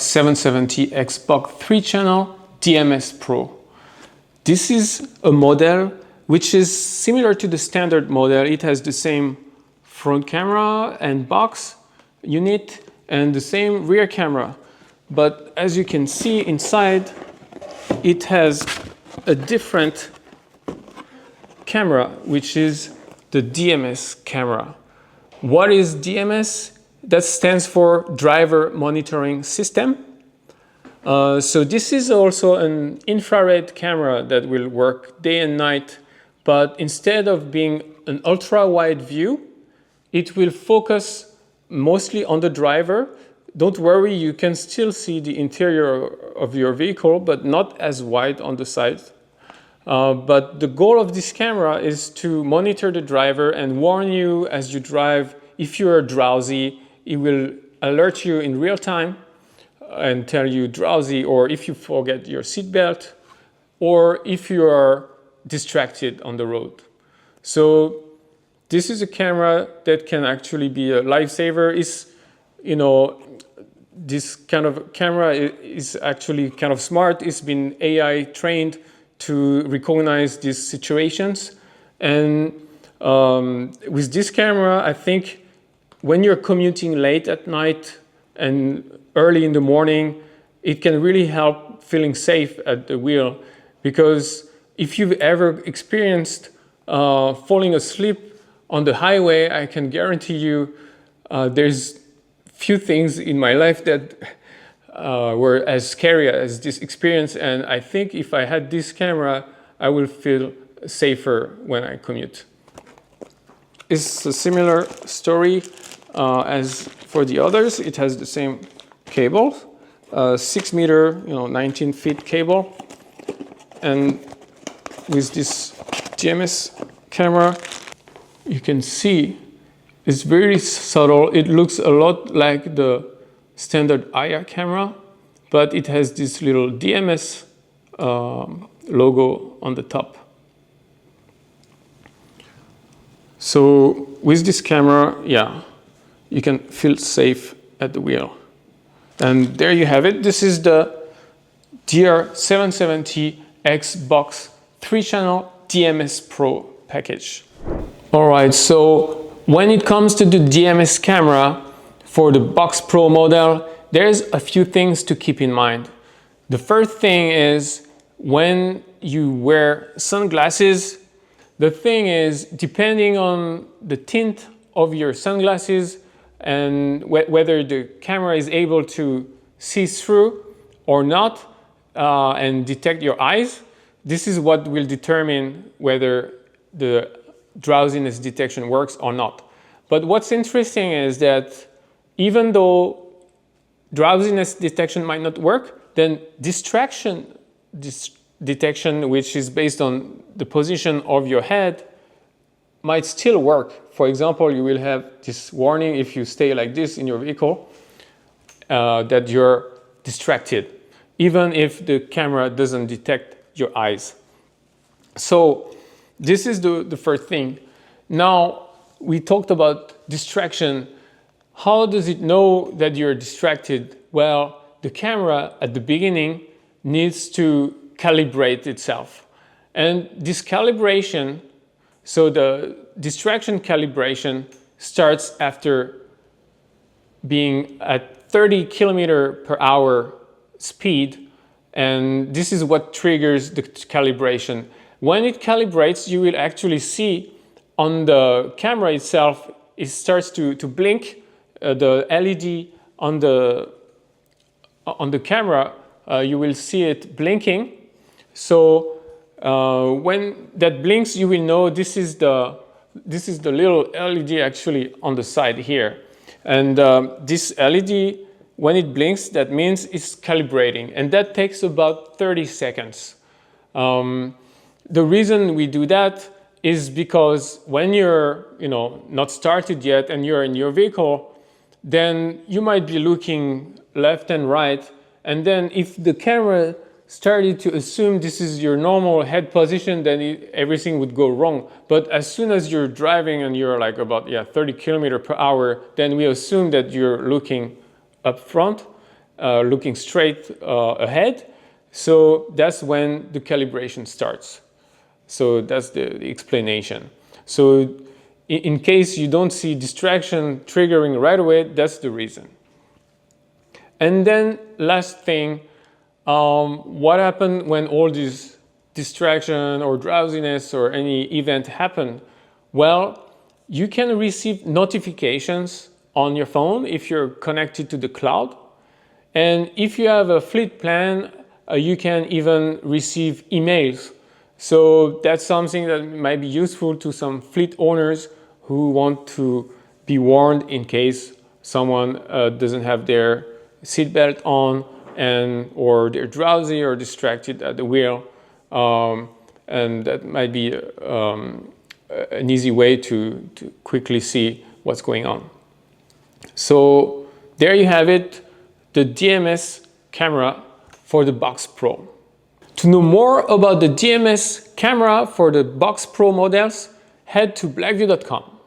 DR770X Box-3 channel DMS Pro. This is a model which is similar to the standard model. It has the same front camera and box unit and the same rear camera. But as you can see inside, it has a different camera, which is the DMS camera. What is DMS? That stands for Driver Monitoring System. So this is also an infrared camera that will work day and night, but instead of being an ultra-wide view, it will focus mostly on the driver. Don't worry, you can still see the interior of your vehicle, but not as wide on the side. But the goal of this camera is to monitor the driver and warn you as you drive. If you are drowsy, it will alert you in real time and tell you drowsy, or if you forget your seatbelt, or if you are distracted on the road. So this is a camera that can actually be a lifesaver. This kind of camera is actually kind of smart. It's been AI trained to recognize these situations. And with this camera, I think when you're commuting late at night and early in the morning, it can really help feeling safe at the wheel. Because if you've ever experienced falling asleep on the highway, I can guarantee you there's few things in my life that were as scary as this experience. And I think if I had this camera, I will feel safer when I commute. It's a similar story as for the others. It has the same cable, 6 meter, 19 feet cable. And with this DMS camera, you can see it's very subtle. It looks a lot like the standard AIA camera, but it has this little DMS logo on the top. So with this camera, yeah, you can feel safe at the wheel. And there you have it. This is the DR770X Box-3 channel DMS Pro package. All right, so when it comes to the DMS camera for the Box Pro model, there's a few things to keep in mind. The first thing is when you wear sunglasses, the thing is, depending on the tint of your sunglasses and whether the camera is able to see through or not and detect your eyes, this is what will determine whether the drowsiness detection works or not. But what's interesting is that even though drowsiness detection might not work, then distraction detection, which is based on the position of your head, might still work. For example, you will have this warning if you stay like this in your vehicle that you're distracted, even if the camera doesn't detect your eyes. So this is the first thing. Now, we talked about distraction. How does it know that you're distracted? Well, the camera at the beginning needs to calibrate itself. And this calibration, so the distraction calibration starts after being at 30 km/h speed. And this is what triggers the calibration. When it calibrates, you will actually see on the camera itself, it starts to blink. The LED on the camera, you will see it blinking. So when that blinks, you will know this is the little LED actually on the side here. And this LED, when it blinks, that means it's calibrating, and that takes about 30 seconds. The reason we do that is because when you're not started yet and you're in your vehicle, then you might be looking left and right, and then if the camera started to assume this is your normal head position, then everything would go wrong. But as soon as you're driving and you're like about 30 km/h, then we assume that you're looking up front, looking straight ahead. So that's when the calibration starts. So that's the explanation. So in case you don't see distraction triggering right away, that's the reason. And then last thing, what happened when all these distraction or drowsiness or any event happen? Well, you can receive notifications on your phone if you're connected to the cloud. And if you have a fleet plan, you can even receive emails. So that's something that might be useful to some fleet owners who want to be warned in case someone doesn't have their seatbelt on or they're drowsy or distracted at the wheel. And that might be an easy way to quickly see what's going on. So there you have it, the DMS camera for the Box Pro. To know more about the DMS camera for the Box Pro models, head to BlackVue.com.